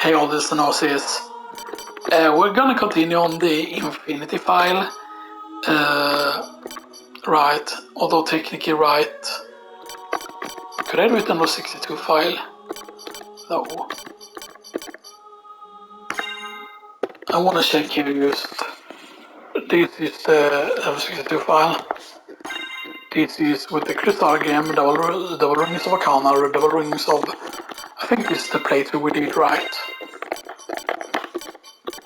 Hey, all this Xenosis. We're gonna continue on the Infinity file. Right, although technically right. Could I do it on the 62 file? No. I wanna check here just. This is the 62 file. This is with the Crystal Game, Double Rings of Arcana, or Double Rings of... I think this is the playthrough we did, right?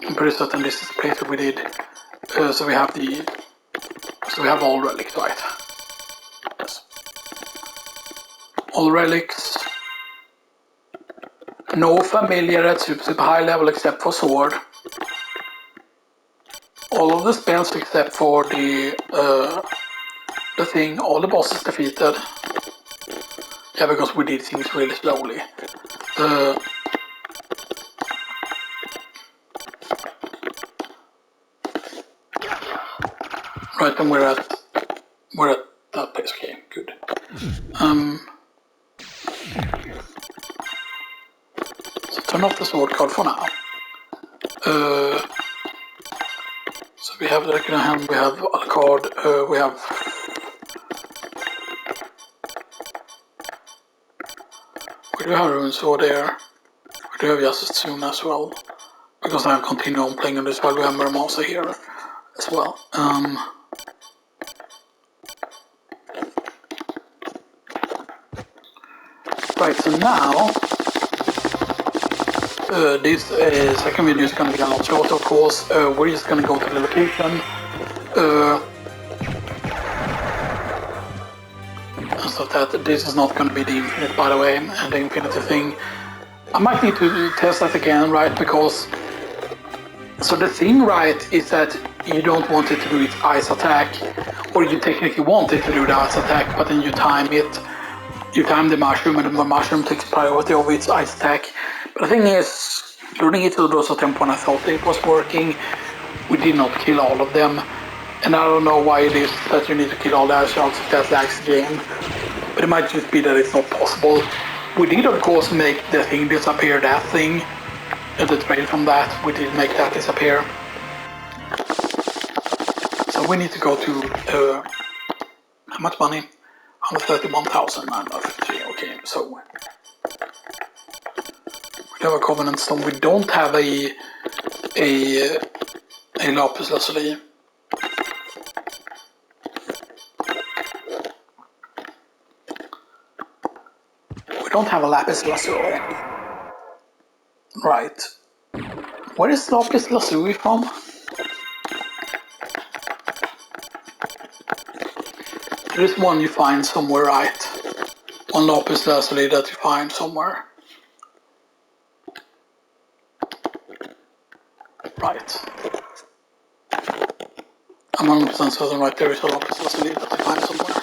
I'm pretty certain this is the playthrough we did. So we have all relics, right? Yes. All relics. No familiar at super high level except for sword. All of the spells except for the thing, all the bosses defeated. Yeah, because we did things really slowly. Right, and we're at that place. Okay, good. So turn off the sword card for now. So we have the regular hand, we have a card, we do have Rune Sword there. We do have Justice Soon as well. Because I continue on playing on this while we have Muramasa here as well. Right, so now this second video is going to be a lot shorter, of course. We're just going to go to the location. So that this is not going to be the Infinite, by the way, and the Infinity thing. I might need to test that again, right? Because so the thing, right, is that you don't want it to do its ice attack, or you technically want it to do the ice attack, but then you time it. You time the mushroom, and the mushroom takes priority over its ice attack. But the thing is, loading it to the Rosa Temple when I thought it was working, we did not kill all of them. And I don't know why it is that you need to kill all the Ashrods if that lags the game. But it might just be that it's not possible. We did of course make the thing disappear, that thing. The trail from that, we did make that disappear. So we need to go to, how much money? 131,950, okay, so we have a Covenant Stone. We don't have a Lapis Lazuli. We don't have a Lapis Lazuli. Right. Where is Lapis Lazuli from? There is one you find somewhere, right? One Lapis Lazuli that you find somewhere. Right. I'm 100% certain, right, there is a Lapis Lazuli that you find somewhere.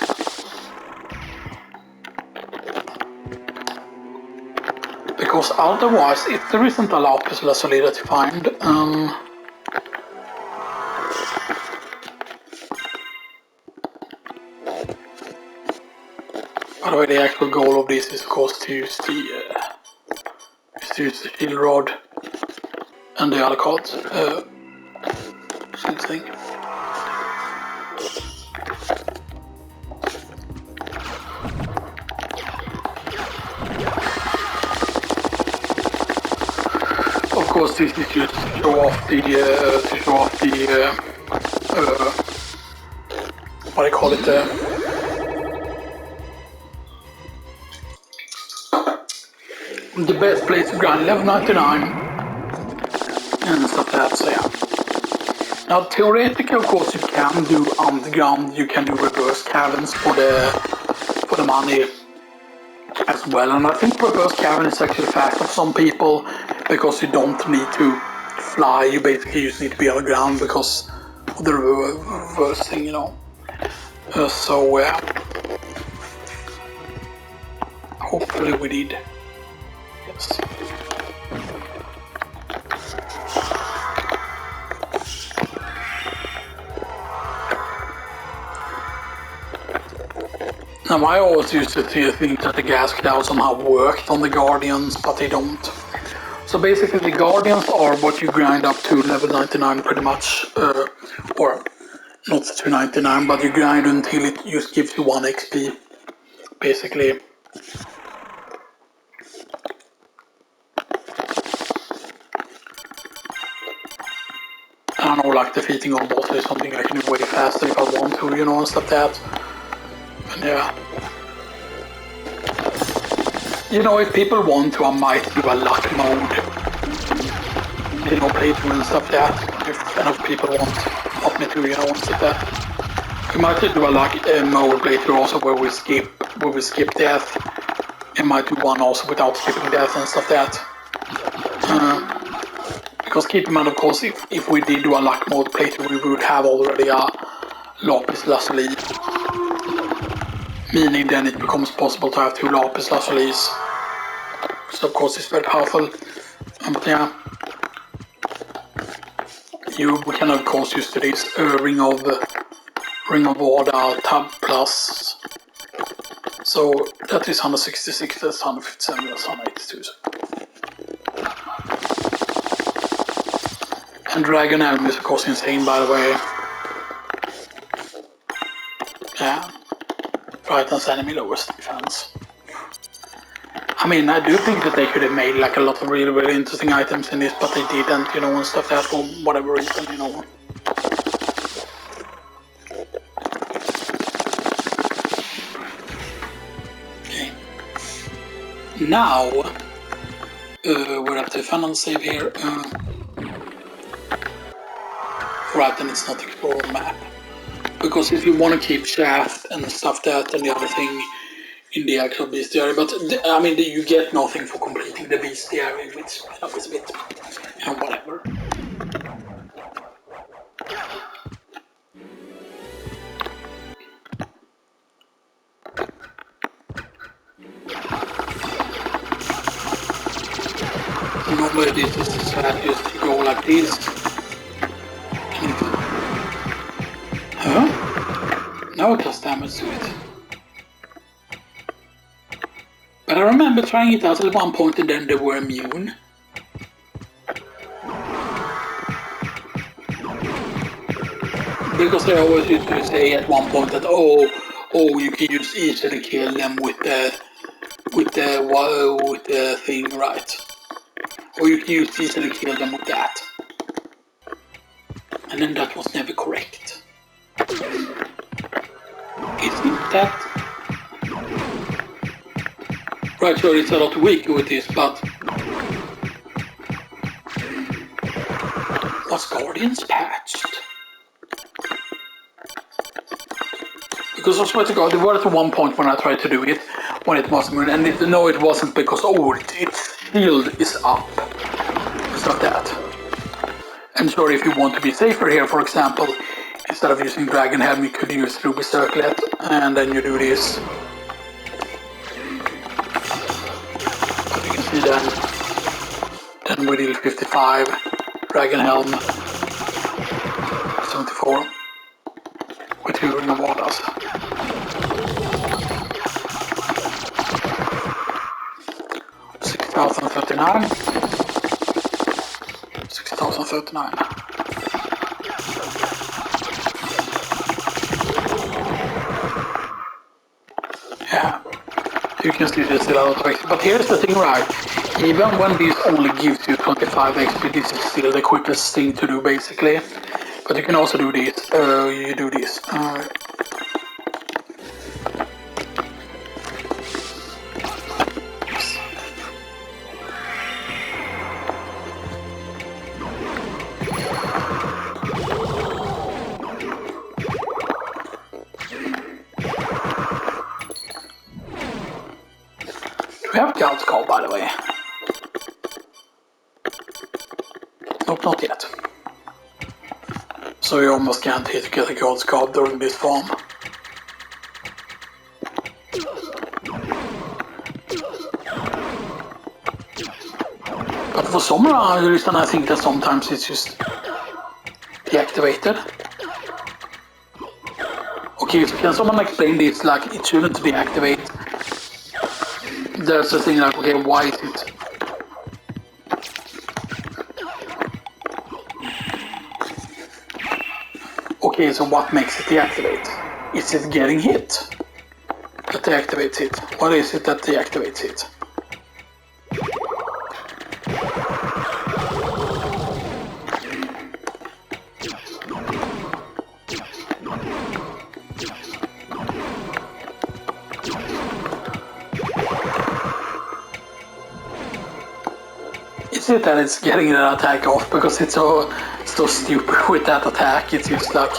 Because otherwise, if there isn't a Lapis Lazuli that you find, by the way, the actual goal of this is of course to use the shield rod and the other cards. Shield thing. Of course, this is just to show off the what do you call it? The best place to grind level 99 and stuff like that. So yeah. Now theoretically, of course, you can do underground. You can do reverse caverns for the money as well. And I think reverse cavern is actually fast for some people because you don't need to fly. You basically just need to be on the ground because of the reverse thing, you know. So hopefully we did. Yes. Now I always used to think that the gas cloud somehow worked on the Guardians, but they don't. So basically the Guardians are what you grind up to level 99 pretty much, or not to 99, but you grind until it just gives you 1 XP, basically. I don't know, like defeating all bosses is something I can do way faster if I want to, you know, and stuff like that. And yeah. You know, if people want to, I might do a luck mode. You know, playthrough and stuff like that. If enough people want me to, you know, and stuff like that. We might do a luck mode playthrough also where we skip death. We might do one also without skipping death and stuff like that. Because keep in mind, of course, if we did do a luck mode playthrough, we would have already a lapis lazuli. Meaning then it becomes possible to have 2 lapis lazulis. So of course it's very powerful. But yeah. We can of course use today's Ring of Order tab plus. So that is 166, that's 157, that's 182. And Dragon Helm is of course insane, by the way. Yeah. Frightens enemy lowest defense. I mean, I do think that they could have made like a lot of really, really interesting items in this, but they didn't, you know, and stuff like that for whatever reason, you know. Okay. Now, we're at the final save here. Right, and it's not Explorer map. Because if you want to keep Shaft and stuff that and the other thing in the actual bestiary, but I mean you get nothing for completing the bestiary, which you know, is a bit, you know, whatever. Normally this is the strategy to go like this. Huh? Now it does damage to it. But I remember trying it out at one point and then they were immune. Because they always used to say at one point that oh you can use easily kill them with the thing, right? Or you can use easily kill them with that. And then that was never correct. Isn't that right? Sure, it's a lot weaker with this, but was Guardians patched? Because I swear to God, there was at one point when I tried to do it, when it was immune, and no, it wasn't because its shield is up. It's not that. And sure, if you want to be safer here, for example, instead of using Dragon Helm, you could use Ruby Circlet, and then you do this. But you can see then we deal 55, Dragon Helm, 74, with 2 Ring of Orders. $6,039. 6,039. Yeah, you can see this a lot of XP. But here's the thing, right? Even when this only gives you 25 XP, this is still the quickest thing to do, basically. But you can also do this. You do this. We have God's Call, by the way. Nope, not yet. So you're almost guaranteed to get a God's Call during this farm. But for some reason I think that sometimes it's just deactivated. Okay, so can someone explain this? Like, it shouldn't deactivate. There's a thing like, okay, why is it? Okay, so what makes it deactivate? Is it getting hit that deactivates it? What is it that deactivates it? Is it that it's getting that attack off because it's so stupid with that attack? It's just like...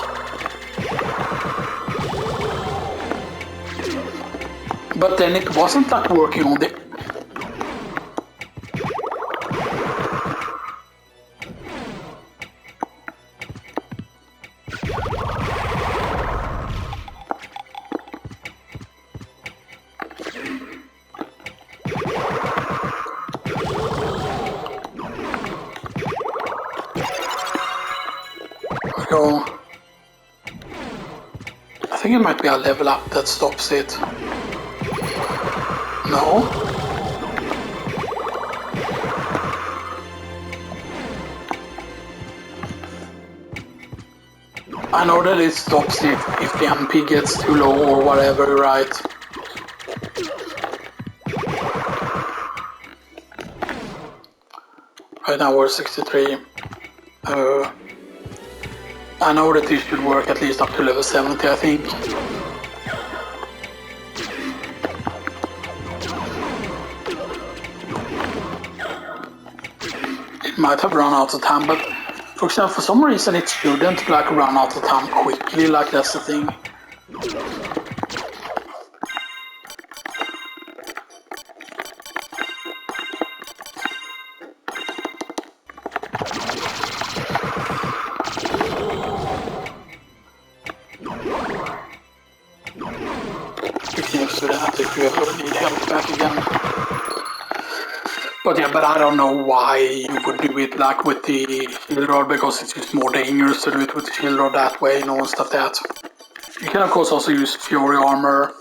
But then it wasn't like working on the... Go. I think it might be a level up that stops it. No? I know that it stops if the MP gets too low or whatever, right? Right now we're 63. I know that this should work at least up to level 70, I think. It might have run out of time, but for example, for some reason it shouldn't like run out of time quickly, like that's the thing. If you ever need help back again. But yeah, but I don't know why you would do it like with the shield rod, because it's just more dangerous to do it with the shield rod that way, and stuff that. You can of course also use Fury armor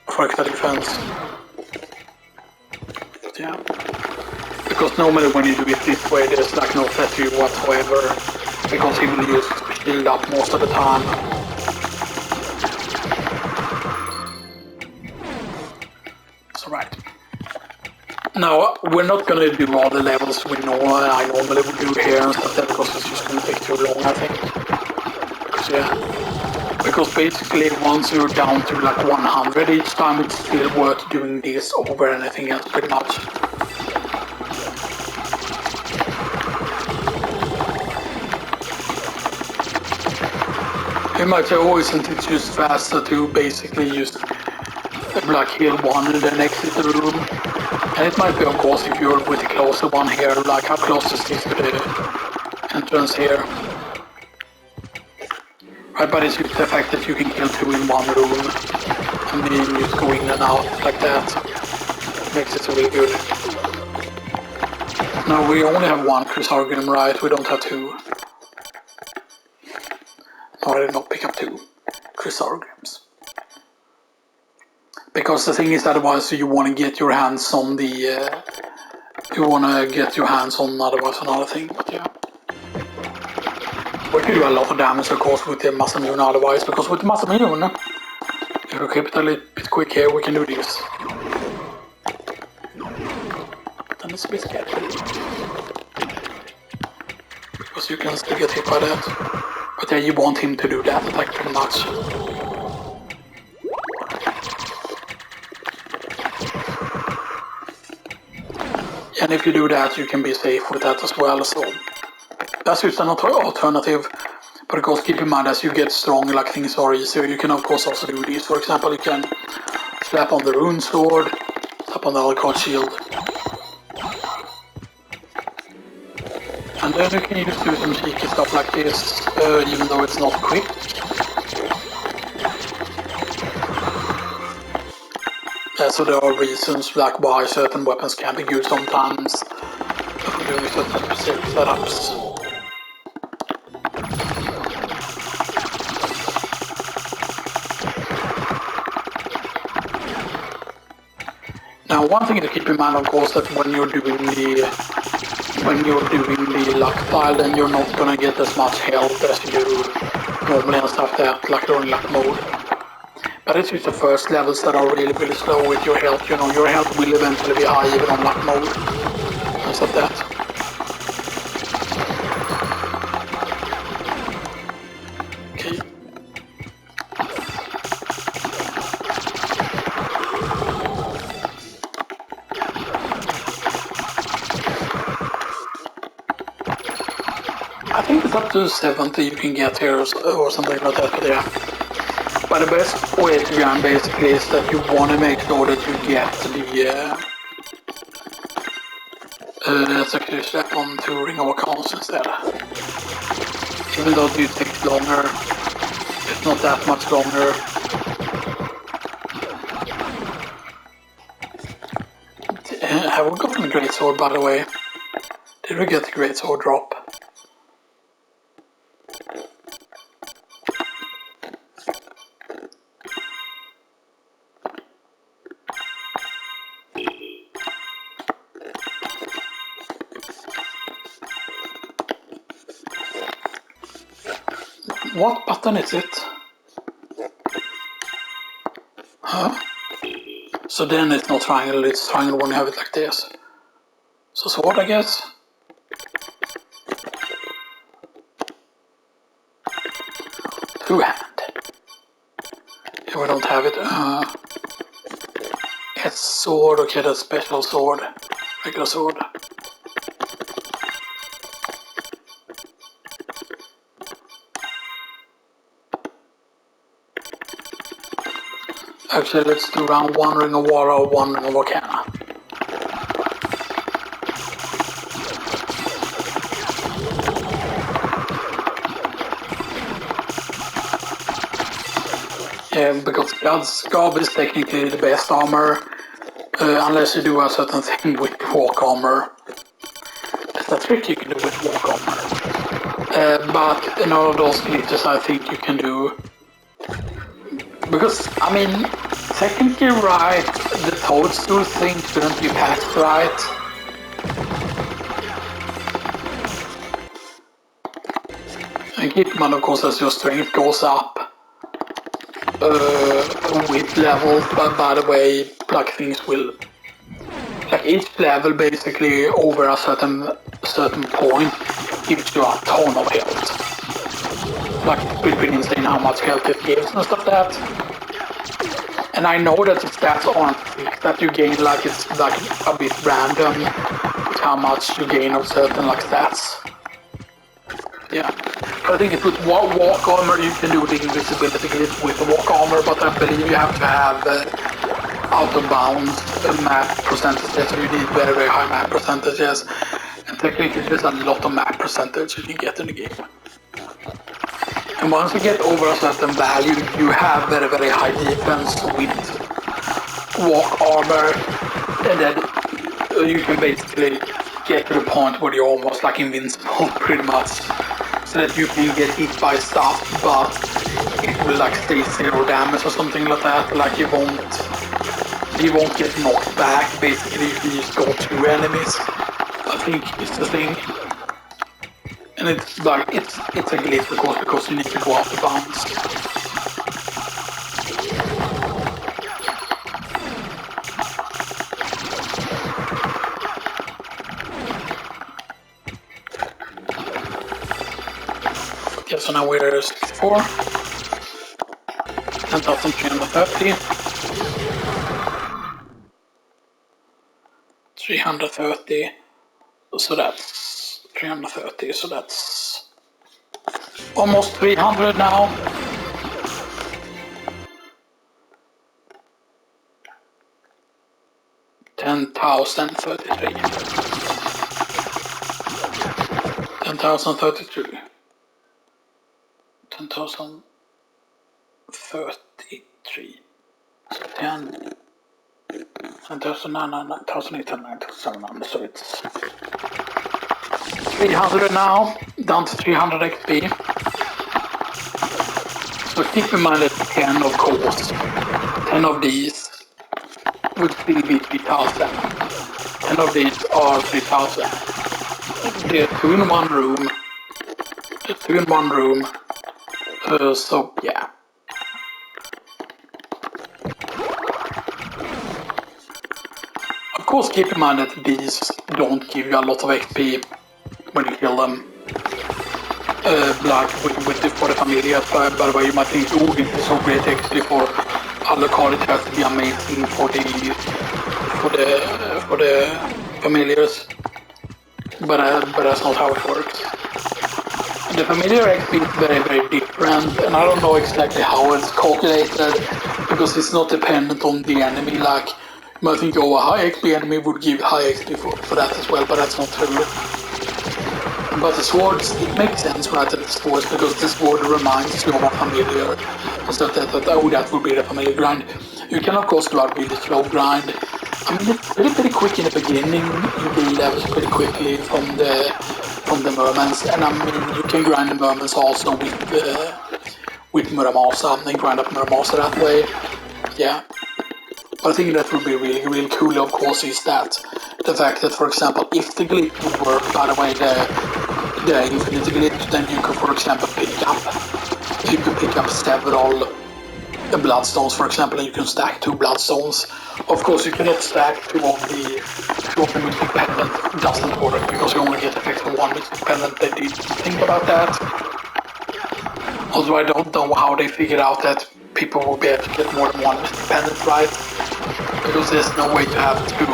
for extra defense. But yeah. Because normally when you do it this way, there's like no threat to you whatsoever, because he will use shield up most of the time. Right. Now, we're not going to do all the levels I normally would do here and stuff like that, because it's just going to take too long, I think. So, yeah. Because basically, once you're down to like 100 each time, it's still worth doing this over anything else, pretty much. You might say, oh, isn't it just faster to basically just like heal one and then exit the room? And it might be, of course, if you're with the closer one here, like how close is this to the entrance here? Right, but it's just the fact that you can kill two in one room and then just go in and out like that makes it really good. Now we only have one Chrysargrim, right? We don't have two. No, I did not pick up two Chrysargrims. Because the thing is, otherwise you want to get your hands on the... otherwise another thing, but yeah. We could do a lot of damage, of course, with the Masamune otherwise, because with the Masamune, if we keep it a little bit quick here, we can do this. Then it's a bit scary. Because you can still get hit by that. But yeah, you want him to do that attack pretty much. And if you do that, you can be safe with that as well, so that's just an alternative. But of course, keep in mind, as you get stronger, like things are easier, you can of course also do these. For example, you can slap on the rune sword, slap on the Alucard shield. And then you can just do some cheeky stuff like this, even though it's not quick. So there are reasons like why certain weapons can be good sometimes for doing certain specific setups. Now one thing to keep in mind, of course, that when you're doing the when you're doing the luck tile, then you're not gonna get as much health as you do normally and stuff that, like during luck mode. But it's just the first levels that are really, really slow with your health. You know, your health will eventually be high even on luck mode and stuff that. Okay. I think it's up to 70 you can get here or something like that, but yeah. But the best way to run basically is that you want to make sure that you get the let's actually step on to Ring of Accounts instead. Even though it takes longer, it's not that much longer. Have we gotten a Great Sword, by the way? Did we get the Great Sword drop? What button is it? Huh? So then it's not triangle, it's triangle when you have it like this. So sword, I guess? Two hand. Yeah, we don't have it. It's sword, okay, that's special sword. Regular sword. Actually, let's do round 1 Ring of Water or 1 Ring of Arcana. Yeah, because God's Gob is technically the best armor, unless you do a certain thing with walk armor. That's a trick you can do with walk armor. But in all of those glitches I think you can do. Because, I mean, technically right, the toadstool thing shouldn't be patched right. And keep in mind, of course, as your strength goes up with levels, but by the way, like things will, like each level basically over a certain point gives you a ton of health. Like it's pretty insane how much health it gives and stuff like that. And I know that the stats aren't fixed, that you gain, like it's like a bit random with how much you gain of certain like stats. Yeah. I think it's with walk armor you can do the invisibility glitch with the walk armor, but I believe you have to have out of bounds map percentages, so you need very, very high map percentages. And technically there's a lot of map percentage you can get in the game. And once you get over a certain value, you have very, very high defense with walk armor, and then you can basically get to the point where you're almost like invincible, pretty much. So that you can get hit by stuff, but it will like stay 0 damage or something like that. Like you won't get knocked back, basically if you just go through enemies. I think it's the thing. And it's like, it's a glitch of course, because you need to go out of bounds. Yeah, so now we're 64. 10,330. 330. So that's 330, so that's almost 300 now. $10,033. 10,033. 10,033. So 10,999,809,700. So it's 300 now, down to 300 XP. So keep in mind that 10 of course, 10 of these would still be 3,000. 10 of these are 3,000. they're two in one room. So yeah. Of course, keep in mind that these don't give you a lot of XP when you kill them. Like for the Familia, by the way, you might think, oh, this is so great XP for Alucard, it has to be amazing for the Familiars. But that's not how it works. The Familiar XP is very, very different, and I don't know exactly how it's calculated, because it's not dependent on the enemy. Like, you might think, oh, a high XP enemy would give high XP for that as well, but that's not true. But the swords, it makes sense, right, that it's swords, because the sword reminds you of a Familiar. So that would be the Familiar grind. You can, of course, do a really slow grind. I mean, it's pretty quick in the beginning. You gain levels pretty quickly from the mermans, and I mean, you can grind the mermans also with Muramasa, and grind up Muramasa that way. Yeah. But I think that would be really, really cool, of course, is that the fact that, for example, if the glitch would work, by the way, the infinite glitch, then you could, for example, pick up several bloodstones, for example, and you can stack 2 bloodstones. Of course, you cannot stack two of the mystic pendant. It doesn't work because you only get effects from 1 mystic pendant. They did think about that. Although I don't know how they figured out that people will be able to get more than 1 mystic pendant, right? Because there's no way to have 2.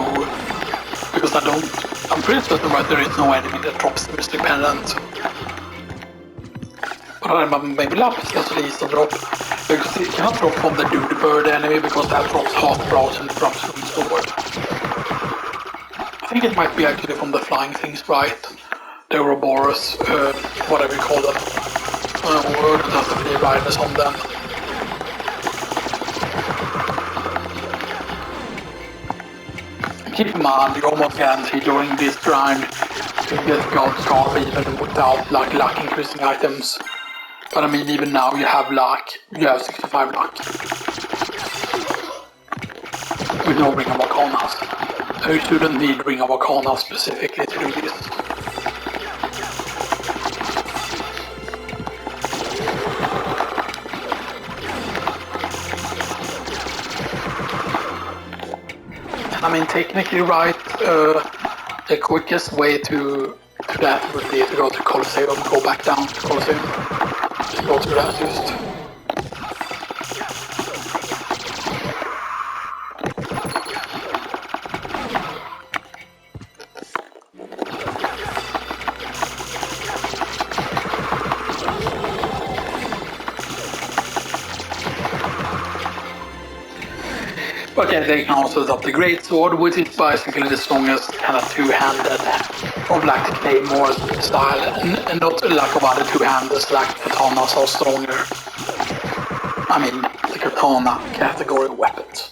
Because I'm pretty certain, right, there is no enemy that drops the mystic pendant. But maybe Lapis gets released to drop. Because it cannot drop from the Dude Bird enemy, because that drops half brows and drops from the sword. I think it might be actually from the flying things, right? The Ouroboros, whatever you call them. Or it has to be riders on them. Keep in mind, you almost guarantee during this grind to get God Scarf even without like luck increasing items. But I mean, even now you have luck, you have 65 luck. With no Ring of Arcanas. So you shouldn't need Ring of Arcana specifically to do this. I mean, technically, right, the quickest way to that would be to go to Colosseum, go back down to Colosseum. Just go through that just. Okay, they can also adopt the Great Sword, which is basically the strongest kind of two-handed of like the Claymore style, and not like of other two-handers like katanas are stronger. I mean, the katana category weapons.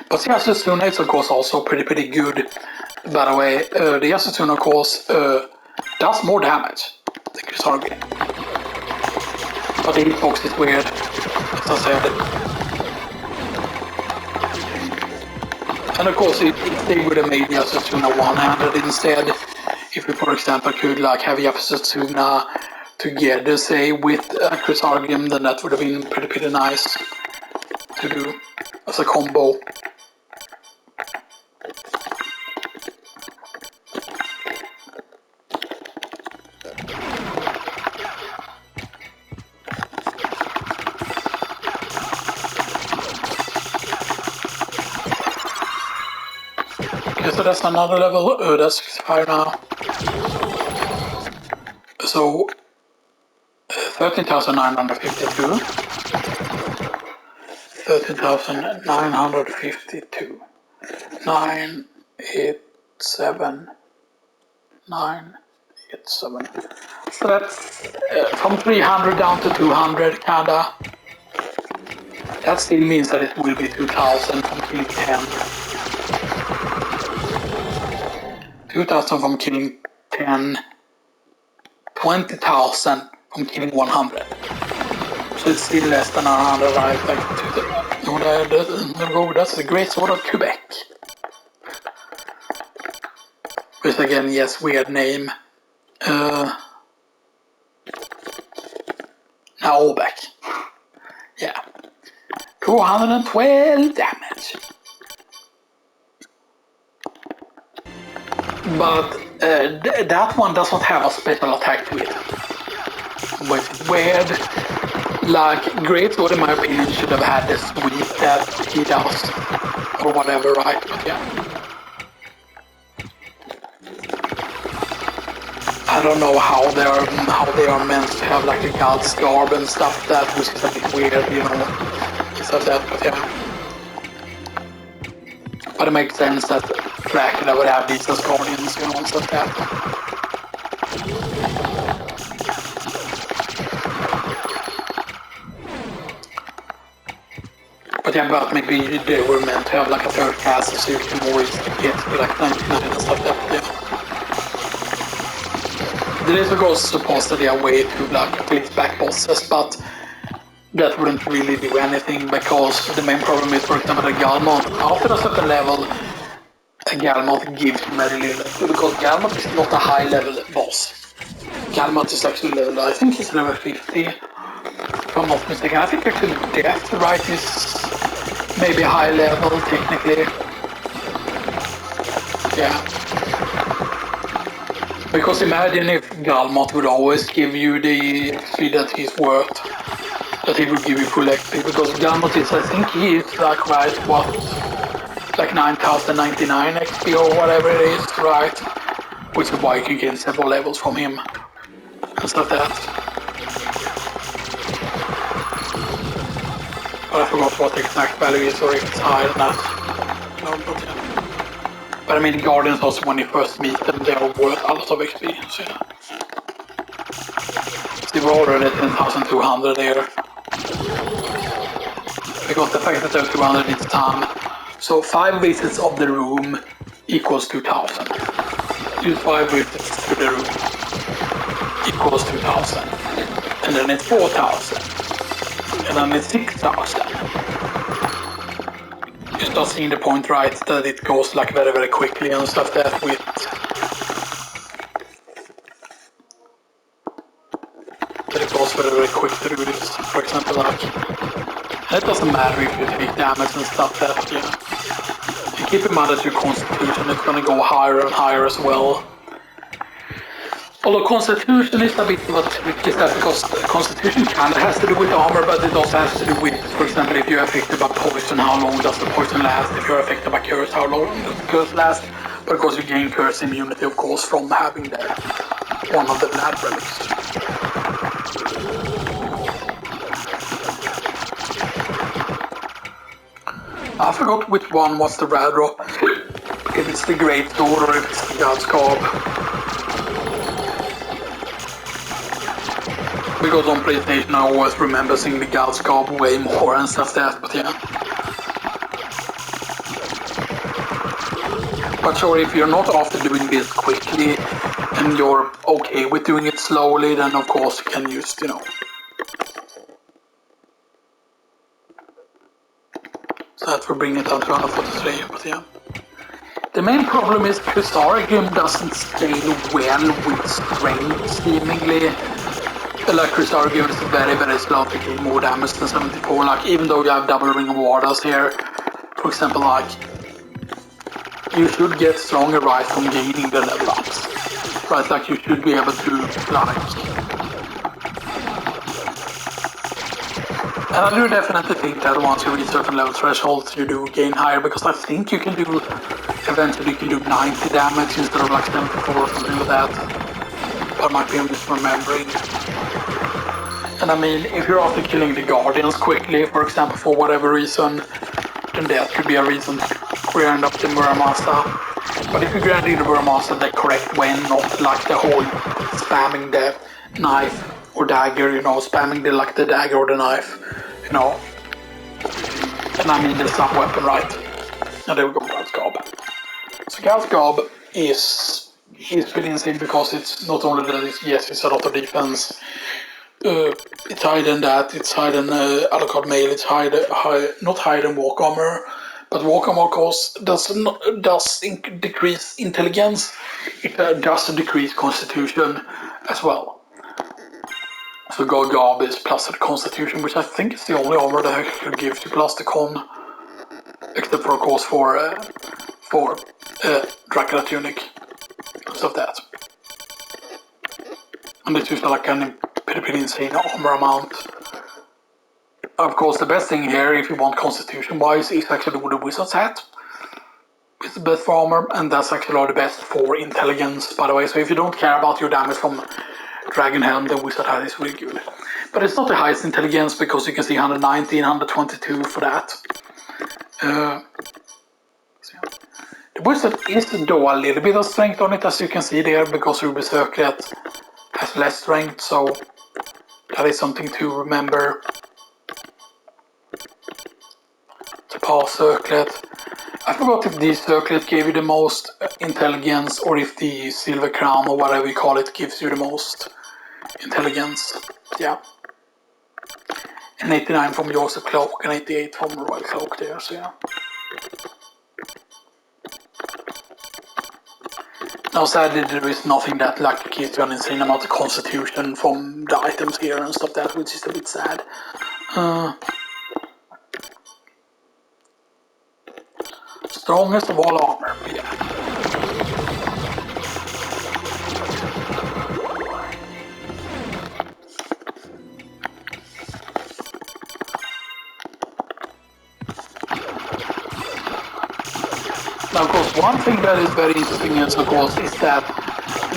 But the Yasutuna is of course also pretty good. By the way, the Yasutuna of course does more damage than Kusargi. But the hitbox is weird, as I said. And of course, if they would have made Yasutuna one-handed instead, if we, for example, could like have Yasutuna together, say, with Chrysargium, then that would have been pretty nice to do as a combo. So that's another level, that's 65 now. So 13,952. 13,952. 987. 987. So that's from 300 down to 200, kinda. That still means that it will be 2,000 from killing 10. 2,000 from killing 10, 20,000 from killing 100. So it's still less than 100, right? Like, that's the Great Sword of Quebec. Which again, yes, weird name. Now back. Yeah. 212 damage. But that one does not have a special attack to it. Which is weird. Like, Greatsword in my opinion should have had the sweep that he does. Or whatever, right? But yeah. I don't know how they are meant to have like a God's garb and stuff that, which is a bit weird, you know. Stuff that, but yeah. But it makes sense that Dracula would have these as guardians, you know, and stuff like that. But yeah, but maybe they were meant to have like a third castle so you can always get to like 99 and stuff like that, yeah. There is of course supposedly a way to like glitch back bosses, but that wouldn't really do anything because the main problem is, for example, the Galmont. After a certain level, a Galmont gives you very little because Galmont is not a high level boss. Galmont is actually level, I think he's level 50. If I'm not mistaken, I think actually Death, right, is maybe a high level technically. Yeah. Because imagine if Galmont would always give you the XP that he's worth, that he would give you full XP, because Galmont is, I think he is like, right, what, like 9099 XP or whatever it is, right? Which is why you can gain several levels from him, and stuff like that. But I forgot what the exact value is, or if it's higher than that. No, but yeah. But I mean, Guardians also, when you first meet them, they are worth a lot of XP, so yeah. They were already at 10,200 there. Because the fact that they're 200 each time. So 5 visits of the room equals 2,000. Use 5 visits to the room equals 2,000. And then it's 4,000. And then it's 6,000. You start seeing the point, right, that it goes like very, very quickly and stuff that with... That it goes very, very quick to do this, for example, like... And it doesn't matter if you take damage and stuff that, yeah. And keep in mind that your constitution is gonna go higher and higher as well. Although constitution is a bit of a tricky stuff because constitution kinda has to do with armor, but it also has to do with, for example, if you're affected by poison, how long does the poison last? If you're affected by curse, how long does the curse last? But of course you gain curse immunity, of course, from having one of the blood relics. I forgot which one was the rad drop. If it's the Great Sword or if it's the God's Garb. Because on PlayStation I always remember seeing the God's Garb way more and stuff like that, but yeah. But sure, if you're not after doing this quickly and you're okay with doing it slowly, then of course you can use, you know. So that will bring it down to 143, but yeah. The main problem is Requiem doesn't scale well with strength, seemingly. Like Requiem is very, very slow to gain more damage than 74, like even though you have double ring of warders here, for example, like you should get stronger right from gaining the level ups. Right, like you should be able to like... And I do definitely think that once you reach certain level thresholds you do gain higher, because I think you can do, eventually you can do 90 damage instead of like 74 or something like that. But I might be misremembering. And I mean, if you're after killing the Guardians quickly, for example, for whatever reason, then that could be a reason to grind up the Muramasa. But if you grind the Muramasa the correct way, not like the whole spamming the knife or dagger, you know, spamming the like the dagger or the knife, you know. And I mean the sub weapon, right? And there we go, God's Garb. So God's Garb is pretty insane because it's not only that it's, yes, it's a lot of defense. It's higher than that, it's higher than Alucard Mail, it's not higher than Walk Armor, But Walk-on of course does decrease intelligence. It does decrease constitution as well. So Garb is plus the constitution, which I think is the only armor that actually gives you plus the con, except for of course for Dracula tunic, because of that. And it's just like a pretty insane armor amount. Of course, the best thing here, if you want constitution-wise, is actually the wizard's hat. It's the best for armor, and that's actually the best for intelligence, by the way. So if you don't care about your damage from Dragon Helm, the wizard hat is really good. But it's not the highest intelligence, because you can see 190 and 122 for that. The wizard is though a little bit of strength on it, as you can see there, because Ruby Circlet has less strength, so that is something to remember. The pass circlet. I forgot if the circlet gave you the most intelligence, or if the silver crown or whatever you call it gives you the most intelligence. Yeah. And 89 from Joseph Cloak and 88 from Royal Cloak there, so yeah. Now sadly there is nothing that like gives you an insane amount of constitution from the items here and stuff that, which is a bit sad. Strongest of all armor, yeah. Now, of course, one thing that is very interesting is, of course, is that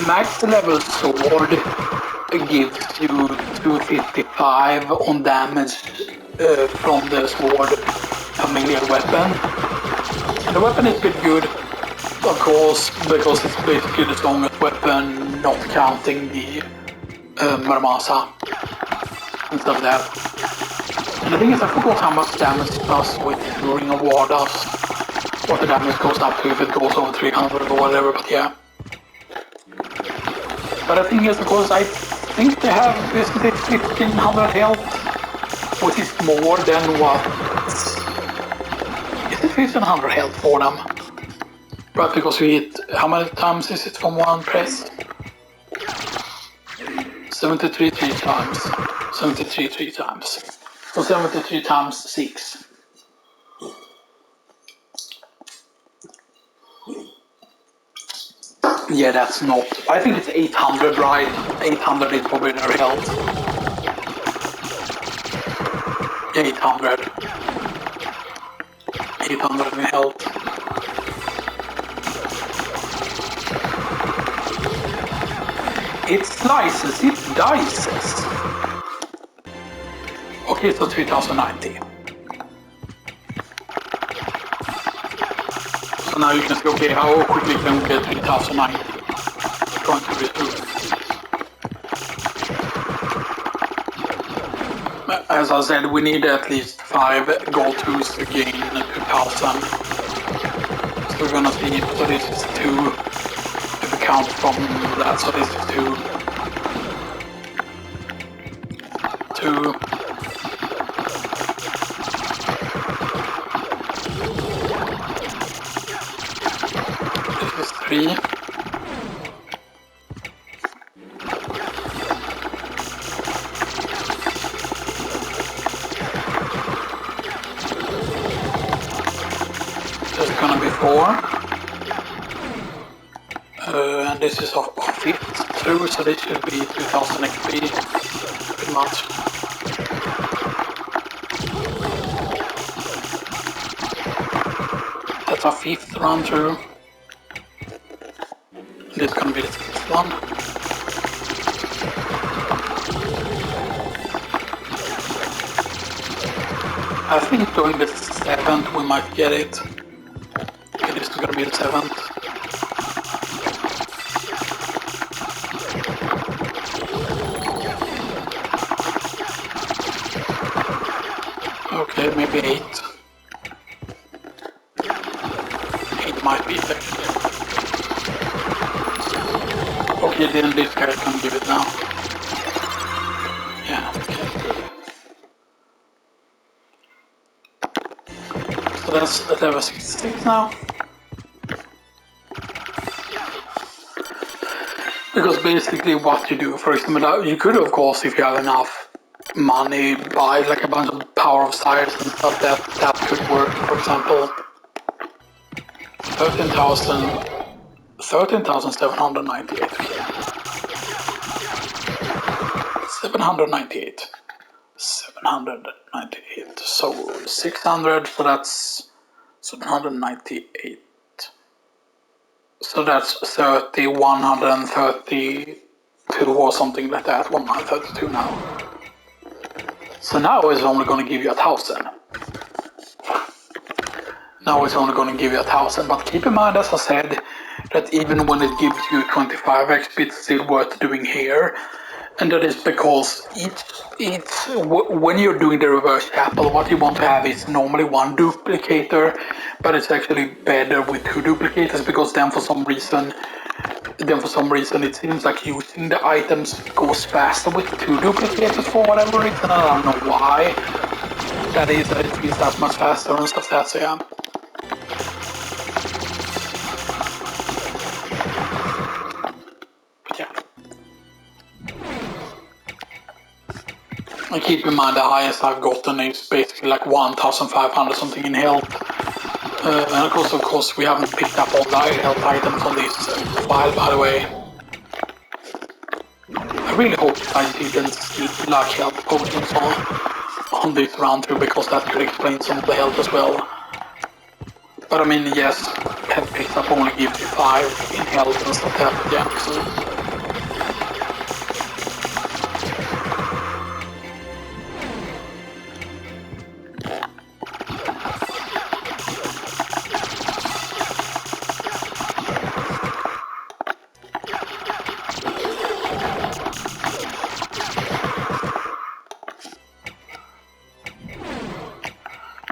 max level sword gives you 255 on damage from the sword familiar weapon. And the weapon is pretty good, of course, because it's basically the strongest weapon, not counting the Marmasa and stuff like that. And the thing is, I forgot how much damage it does with Ring of War does. What the damage goes up to if it goes over 300 or whatever, but yeah. But the thing is, of course, I think they have, isn't it 1500 health, which is more than what? Is it 1500 health for them? Right, because we hit, how many times is it from one press? 73 3 times. 73 3 times. So 73 times 6. Yeah, that's not. I think it's 800, right? 800 is probably their health. 800. 800 in health. It slices, it dices. Okay, so 3090. So now you can see, okay, how quickly can we get 3090? Trying to reduce. As I said, we need at least 5 gold tools to gain 2000. So we're gonna see, so this is 2, if we count from that, so this is 2. 2. This is 3. There's gonna be 4. And this is our 5th too, so this should be 2000 XP, pretty much. That's our 5th run through. This is gonna be the 6th one. I think during the 7th we might get it. Okay, this is gonna be the 7th. Okay, maybe 8. 8 might be effective. Okay, then this guy can give it now. Yeah, okay. So that's level 66 now. Because basically what you do, for example, you could of course, if you have enough money, buy like a bunch of power of sires and stuff that could work. For example, 13,798. 798. 798. So 600, so that's 798. So that's 30, 132 or something like that. 132 now. So now it's only going to give you 1,000. Now it's only going to give you 1,000, but keep in mind, as I said, that even when it gives you 25 XP, it's still worth doing here. And that is because when you're doing the reverse chapel, what you want to have is normally one duplicator, but it's actually better with two duplicators, because then for some reason it seems like using the items goes faster with two duplicators for whatever reason. I don't know why that is, that it feels that much faster and stuff like that, so yeah. And keep in mind the highest I've gotten is basically like 1,500 something in health. And of course we haven't picked up all the health items on this file, by the way. I really hope I didn't skip like health potions on this run through, because that could explain some of the health as well. But I mean, yes, health picked up only gives you 5 in health and stuff like that, yeah, so.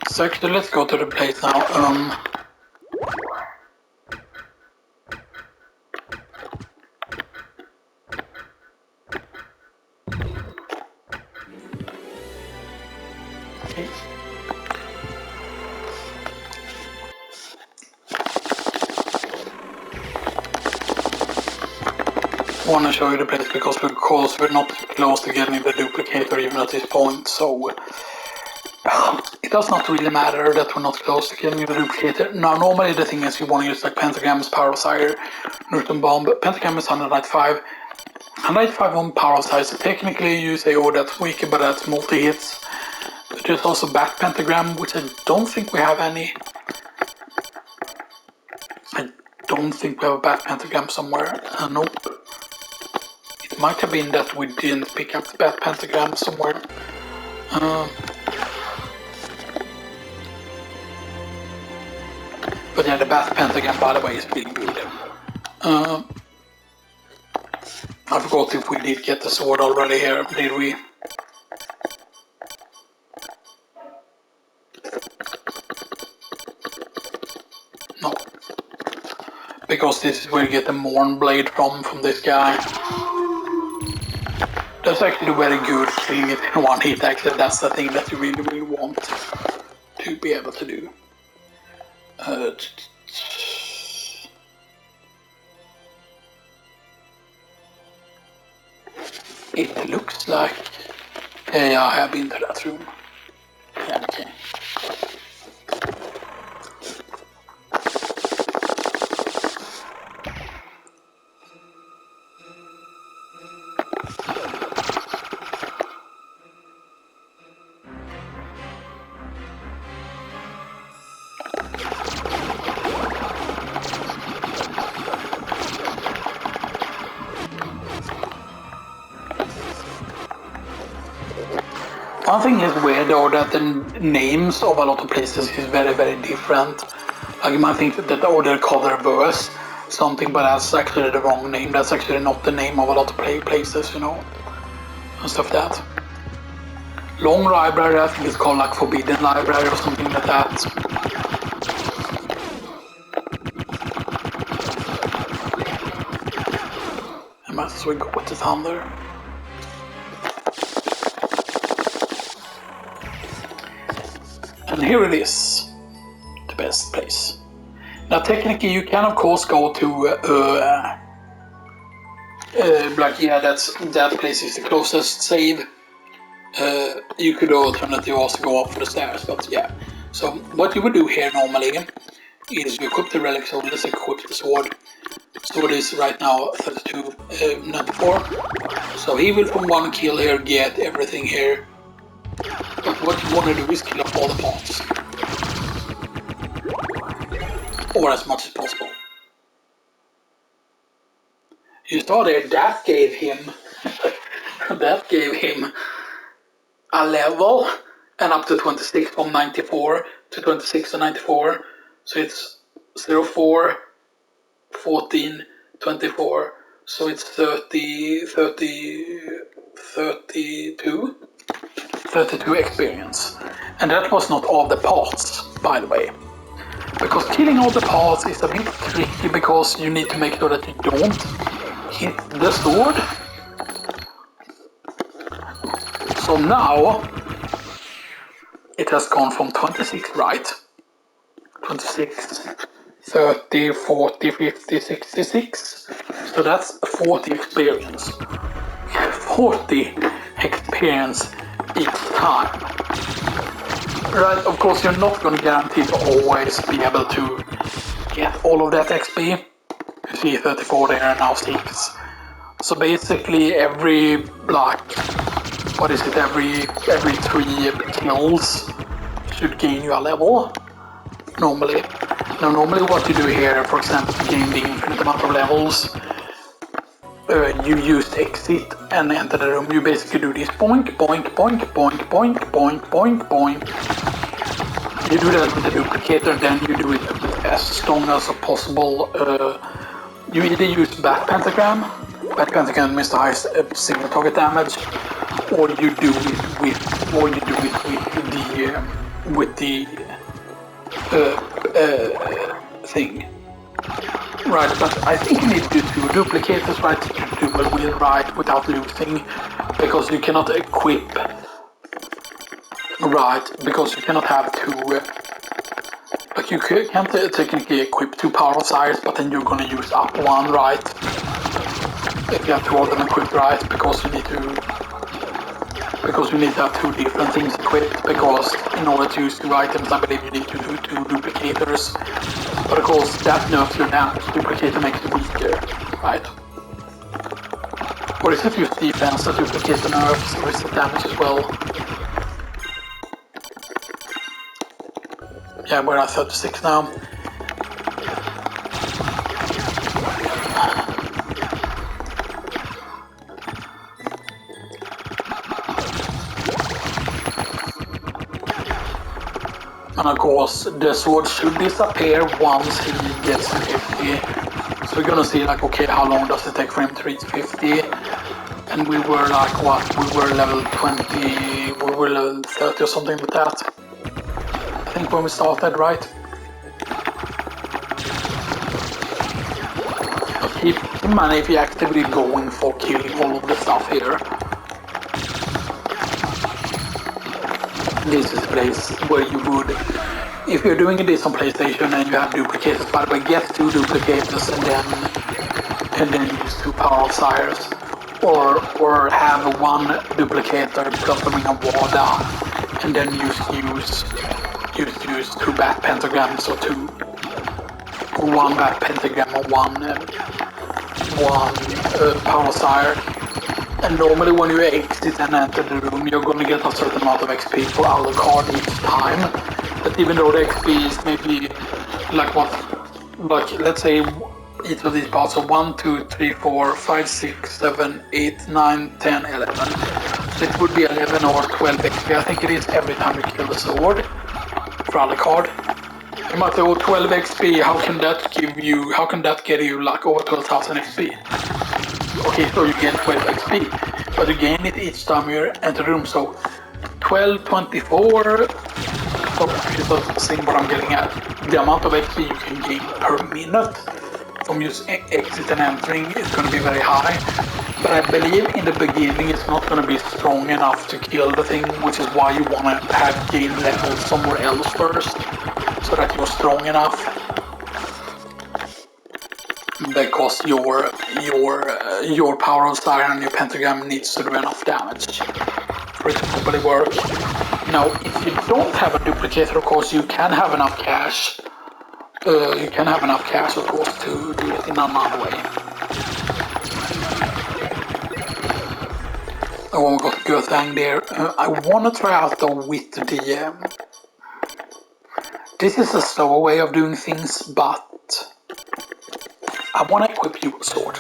So actually, let's go to the place now. Okay. I want to show you the place because we're not close to getting the duplicator even at this point, so it does not really matter that we're not close to getting the duplicator. Now, normally the thing is you want to use like Pentagram's Power of Sire, Newton Bomb, but Pentagram is 195. 195 on Power of Sire, so technically you say, oh, that's weak, but that's multi-hits. There's also Bat Pentagram, which I don't think we have any. I don't think we have a Bat Pentagram somewhere. Nope. It might have been that we didn't pick up the Bat Pentagram somewhere. But yeah, the Bat Pentagram, by the way, is pretty good. I forgot if we did get the sword already here, did we? No. Because this is where you get the Morn Blade from this guy. That's actually very good, killing it in one hit. Actually, that's the thing that you really, really want to be able to do. It looks like... Yeah, I have been to that room. Yeah, okay. One thing is weird though, that the names of a lot of places is very, very different. Like you might think that they're called reverse something, but that's actually the wrong name. That's actually not the name of a lot of places, you know, and stuff like that. Long Library, I think it's called like Forbidden Library or something like that. I might as well go with the thunder. And here it is. the best place. Now technically you can of course go to like, yeah, that place is the closest save. You could alternatively also go up for the stairs, but yeah. So what you would do here normally is you equip the relic, so let's equip the sword. Sword is right now 32, 94. So he will from one kill here get everything here. But what you want to do is kill off all the parts. Or as much as possible. You saw there, that gave him a level and up to 26 from 94 to 26 to 94. So it's 04, 14, 24. So it's 32 experience. And that was not all the parts, by the way. Because killing all the parts is a bit tricky because you need to make sure that you don't hit the sword. So now it has gone from 26, right? 26, 30, 40, 50, 66. So that's 40 experience. 40 experience each time. Right, of course you're not going to guarantee to always be able to get all of that XP. You see 34 there and now 6. So basically every, like, what is it, every 3 kills should gain you a level, normally. Now normally what you do here, for example, to gain the infinite amount of levels, you use exit and enter the room. You basically do this boink, boink, boink, boink, boink, boink, boink, boink. You do that with the duplicator, then you do it as strong as possible. You either use back pentagram means the highest single target damage, or you do it with the thing. Right, but I think you need to do 2 duplicators, right, to do a wheel right without losing, because you cannot equip, right, because you cannot have 2, like you can't technically equip 2 power sires, but then you're gonna use up 1, right, if you have 2 of them equipped, right, because you need to have 2 different things equipped, because in order to use 2 items, I believe you need to do 2 duplicators. But of course, that nerfs your damage. Duplicator makes it weaker, right? Or is it just defense that duplicator nerfs, or is it damage as well? Yeah, we're at 36 now. And of course, the sword should disappear once he gets to 50. So we're gonna see, like, okay, how long does it take for him to reach 50? And we were like, what? We were level 20, we were level 30 or something like that. I think when we started, right? But keep in mind if you're actively going for killing all of the stuff here. This is a place where you would, if you're doing this on PlayStation and you have duplicators, by the way, get 2 duplicators and then use 2 power sires, or have 1 duplicator plus them in a Wada, and then use 2 back pentagrams, or 1 back pentagram or 1 power sire. And normally when you exit and enter the room, you're going to get a certain amount of XP for Alucard each time. But even though the XP is maybe like let's say each of these parts are 1, 2, 3, 4, 5, 6, 7, 8, 9, 10, 11. So it would be 11 or 12 XP. I think it is every time you kill the sword for Alucard. You might say, oh, 12 XP, how can that get you like over 12,000 XP? Okay, so you gain 12 XP, but you gain it each time you enter the room, so 12, 24, so if you're seeing what I'm getting at, the amount of XP you can gain per minute from just exit and entering is going to be very high. But I believe in the beginning it's not going to be strong enough to kill the thing, which is why you want to have gain levels somewhere else first, so that you're strong enough. Because your power of siren and your pentagram needs to do enough damage for it to probably work. Now, if you don't have a duplicator, of course, you can have enough cash. Of course, to do it in another way. Oh, we got a good thing there. I want to try out though with the. This is a slower way of doing things, but I want to equip you a sword.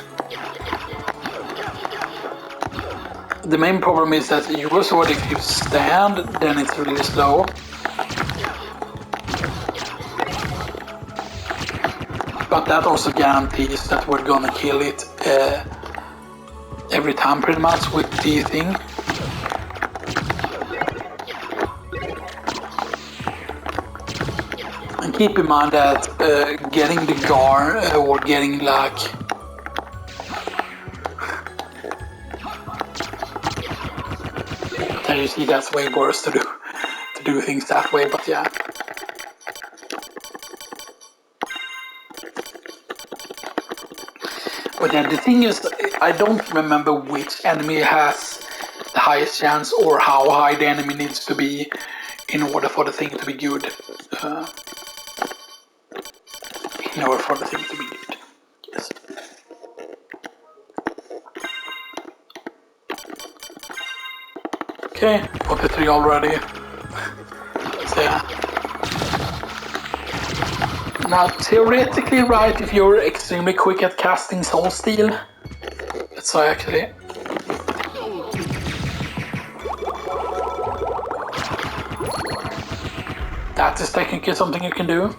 The main problem is that your sword, if you stand, then it's really slow. But that also guarantees that we're gonna kill it every time pretty much with the thing. And keep in mind that getting the guard or getting like as you see, that's way worse to do things that way, but yeah. But yeah, the thing is, I don't remember which enemy has the highest chance or how high the enemy needs to be in order for the thing to be good. Yes. Okay, 43 already. So yeah. Now, theoretically, right, if you're extremely quick at casting Soul Steel, let's say actually. That is technically something you can do.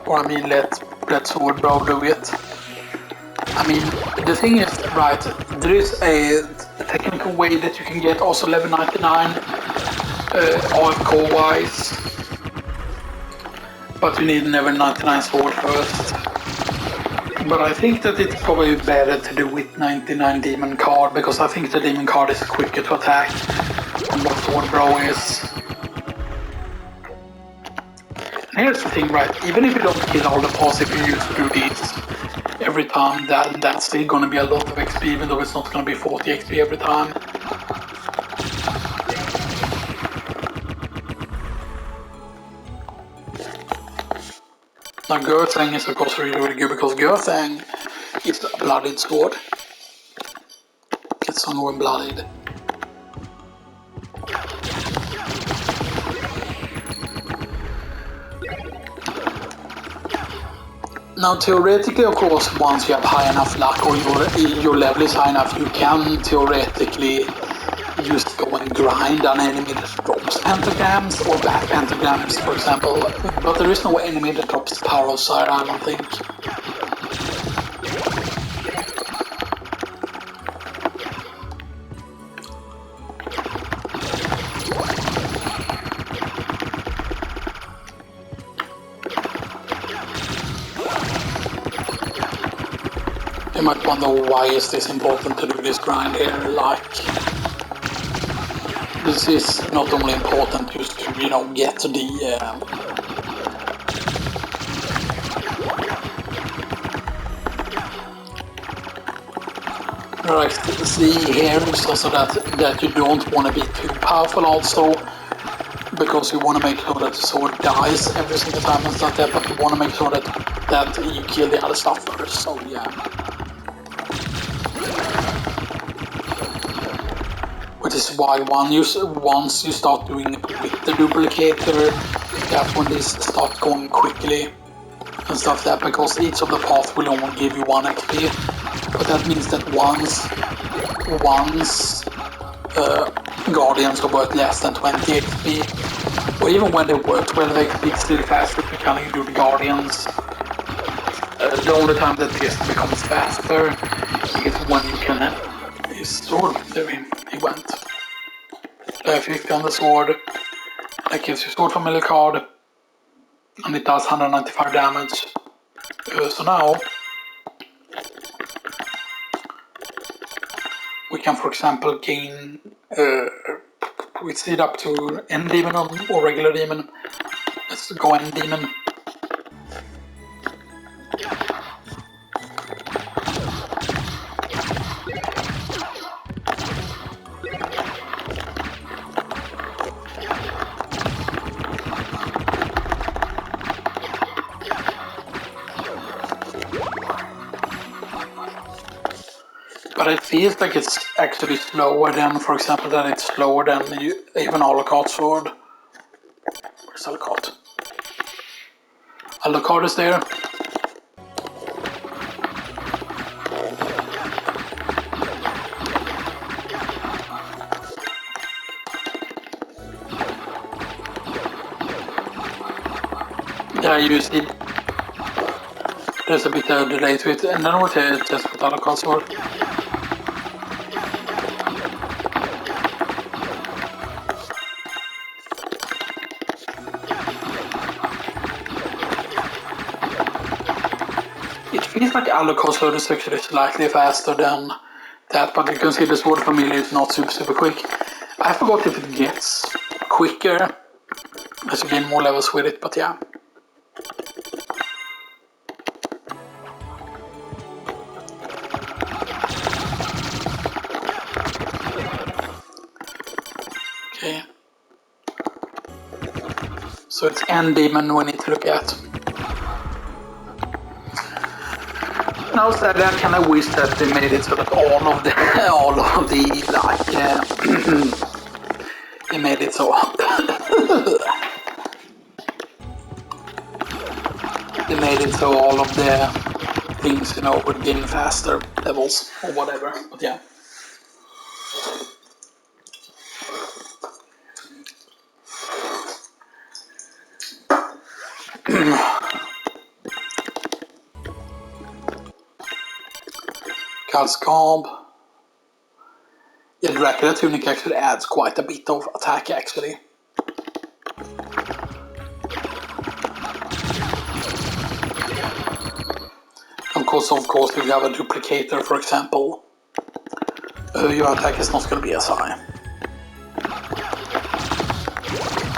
Or I mean, let Sword Bro do it. I mean, the thing is, right, there is a technical way that you can get also level 99 AFK wise. But you need an level 99 sword first. But I think that it's probably better to do with 99 demon card, because I think the demon card is quicker to attack than what Sword Bro is. And here's the thing, right, even if you don't kill all the boss, if you use to do these every time, that's still gonna be a lot of XP, even though it's not gonna be 40 XP every time. Now Gerthang is of course really good, because Gerthang is a bloodied sword. It's somewhere bloodied. Now theoretically, of course, once you have high enough luck or your level is high enough, you can theoretically just go and grind an enemy that drops pentagrams or back pentagrams, for example. But there is no enemy that drops the power of Siren, I don't think. You might wonder, why is this important to do this grind here? Like, this is not only important just to, get the right, see here is also that you don't want to be too powerful also, because you want to make sure that the sword dies every single time and stuff like that, but you want to make sure that you kill the other stuff first, so yeah. Which is why once you start doing it with the duplicator, that's when these start going quickly and stuff like that, because each of the paths will only give you 1 XP. But that means that once Guardians are worth less than 20 XP, or even when they work 12 XP, it's still faster to kind of do the Guardians. The only time that this becomes faster is when you can his sword. There he went. 50 on the sword. That gives you sword familiar card. and it does 195 damage. So now we can, for example, gain we speed up to End Demon or regular demon. Let's go End Demon. But it feels like it's actually slower than, for example, that it's slower than even Alucard Sword. Where's Alucard? Alucard is there. Yeah, you see, there's a bit of delay to it, and then we'll test with Alucard Sword. It feels like Alucard Sword is actually slightly faster than that, but you can see the Sword Familiar is not super quick. I forgot if it gets quicker as you gain more levels with it, but yeah. Okay. So it's End Demon we need to look at. Now sadly I kinda wish that they made it so that all of the they made it so they made it so all of the things, you know, would gain faster levels or whatever. But yeah. Calscomb. Yeah, Dracula Tunic actually adds quite a bit of attack actually. Of course, if you have a duplicator, for example, your attack is not going to be as high.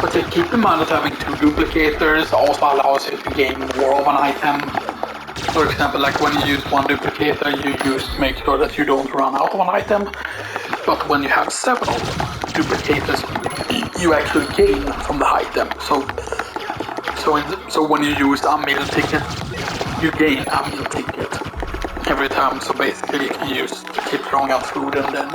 But keep in mind that having two duplicators also allows you to gain more of an item. For example, like when you use one duplicator, you use to make sure that you don't run out of an item. But when you have several duplicators, you actually gain from the item. So when you use a meal ticket, you gain a meal ticket every time. So basically, you can use to keep throwing out food, and then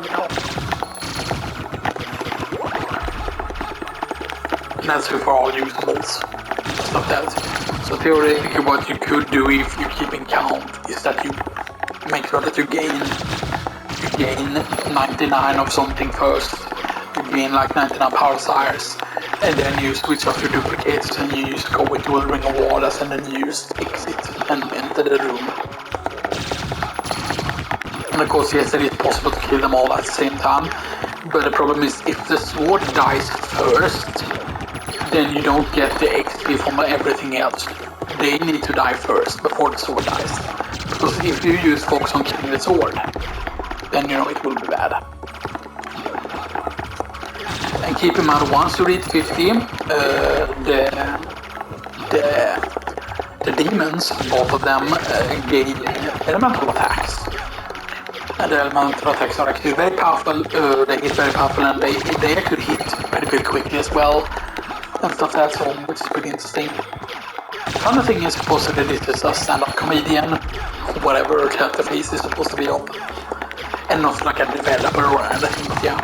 and that's for all usables, stuff that. So theoretically, what you could do if you're keeping count is that you make sure that you gain 99 of something first. You gain like 99 power sires, and then you switch off your duplicates and you just go with dual ring of warders, and then you just exit and enter the room. And of course, yes, it is possible to kill them all at the same time, but the problem is if the sword dies first, then you don't get the XP from everything else. They need to die first before the sword dies. Because if you use focus on killing the sword, then you know it will be bad. And keep in mind, once you reach 50, the demons, both of them, gain elemental attacks. And the elemental attacks are actually very powerful, they hit very powerful, and they actually hit pretty quickly as well. And stuff like that, so, which is pretty interesting. The funny thing is supposedly this is a stand-up comedian, or whatever that the face is supposed to be of. And not like a developer or anything, but yeah.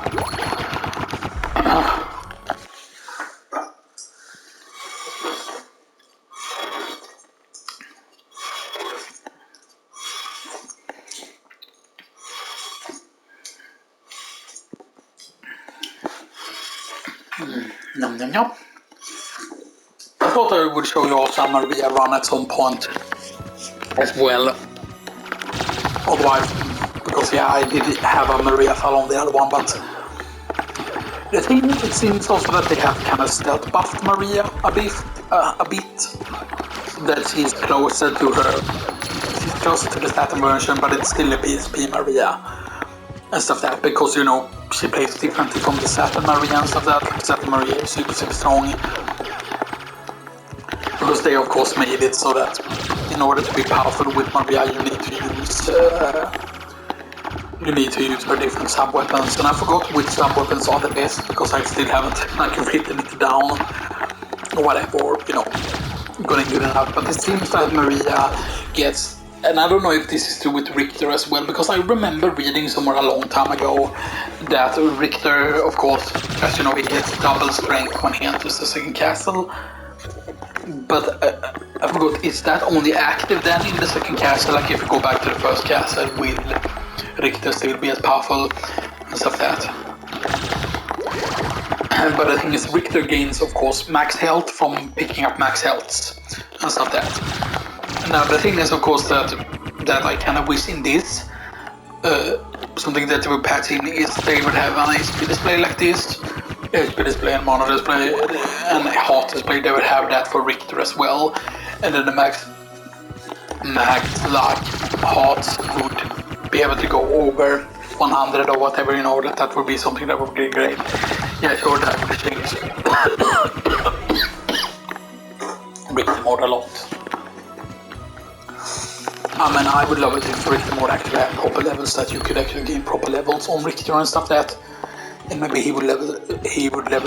Nom nom nom. I thought I would show you all some Maria run at some point as well. Otherwise, because yeah, I did have a Maria fall on the other one, but The thing, it seems also that they have kind of stealth buffed Maria a bit. That she's closer to her. She's closer to the Saturn version, but it's still a PSP Maria and stuff like that, because you know she plays differently from the Saturn Maria and stuff like that. Saturn Maria is super strong. Because they of course made it so that in order to be powerful with Maria you need to use her different sub-weapons, and I forgot which sub-weapons are the best because I still haven't written it down or whatever, you know, getting good enough. But it seems that Maria gets, and I don't know if this is true with Richter as well, because I remember reading somewhere a long time ago that Richter, of course, as you know, he gets double strength when he enters the second castle. But I forgot, is that only active then in the second castle? Like if you go back to the first castle, will Richter still be as powerful and stuff like that? But the thing is, Richter gains, of course, max health from picking up max healths and stuff like that. Now the thing is, of course, that I kind of wish in this, something that they would patch in is they would have an HP display like this. HP display and mono display and a heart display, they would have that for Richter as well. And then the max like hearts would be able to go over 100 or whatever, you know, that would be something that would be great. Yeah, sure, that would change Richter mode a lot. I mean, I would love it if Richter mode actually had proper levels, that you could actually gain proper levels on Richter and stuff like that. And maybe he would level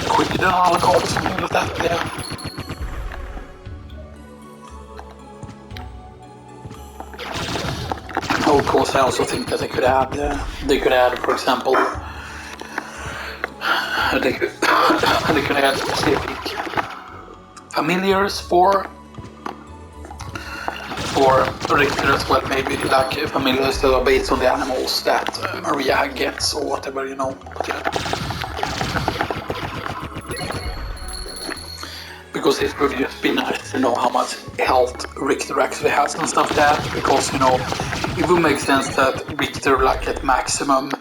quicker than Alucard or something like that, yeah. Of course, I also think that they could add, for example, they could add specific familiars for Richter as well, maybe like familiars that are based on the animals that Maria gets or whatever, you know. Because it would just be nice to know how much health Richter actually has and stuff like that, because, you know, it would make sense that Richter, like at maximum,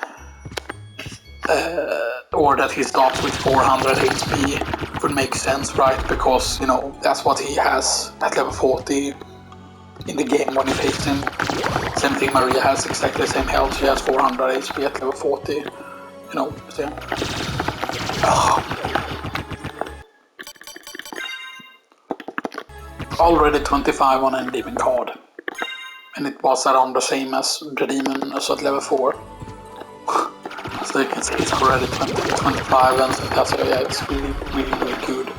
or that he starts with 400 HP would make sense, right? Because, you know, that's what he has at level 40 in the game when you face him. Same thing, Maria has exactly the same health, she has 400 HP at level 40, you know, so yeah. Already 25 on an demon card, and it was around the same as the demon as at level 4. So you can see it's already 25, and that's why, yeah, it's really good.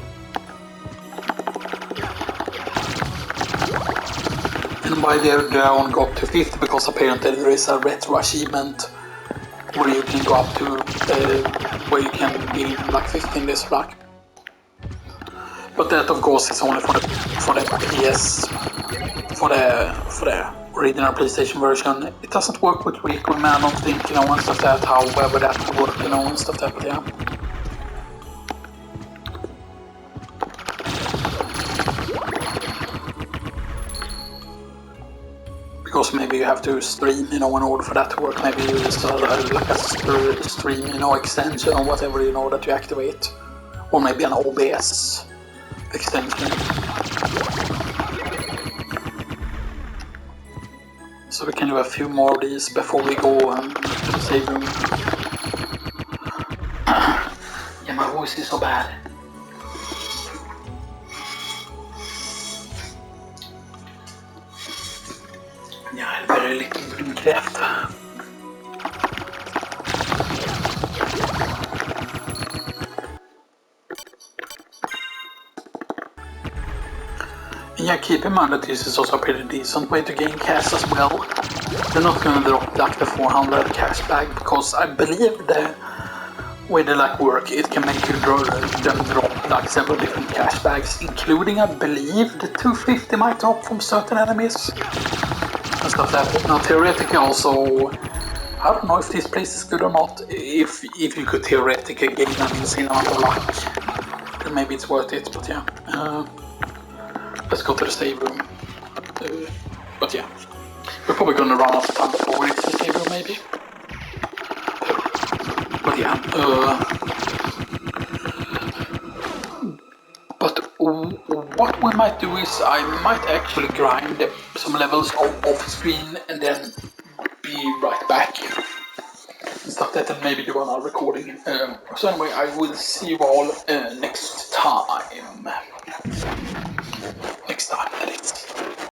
And by there only go up to 50, because apparently there is a retro achievement where you can go up to where you can be like 50 in this rack. But that of course is only for the PS, for the original PlayStation version. It doesn't work with Requiem, I don't think, you know, and stuff like that, however that would work, you know, and stuff like that, but yeah. Because maybe you have to stream, you know, in order for that to work. Maybe you just like a stream, you know, extension or whatever, you know, that you activate. Or maybe an OBS extension. So we can do a few more of these before we go to the save room. Yeah, my voice is so bad. Ja, det börjar lite brunkräft. Yeah, keep in mind that this is also a pretty decent way to gain cash as well. They're not going to drop like the 400 cash bag, because I believe the way they like work, it can make you drop like several different cash bags, including, I believe, the 250 might drop from certain enemies. And stuff like that. Now theoretically also, I don't know if this place is good or not. If you could theoretically gain an insane amount of luck, then maybe it's worth it, but yeah. Let's go to the save room. But yeah, we're probably gonna run out of time before we reach the save room, maybe. But yeah, what we might do is I might actually grind some levels off screen and then be right back. Stop that and maybe do another recording. So anyway, I will see you all next time. Next time, that is.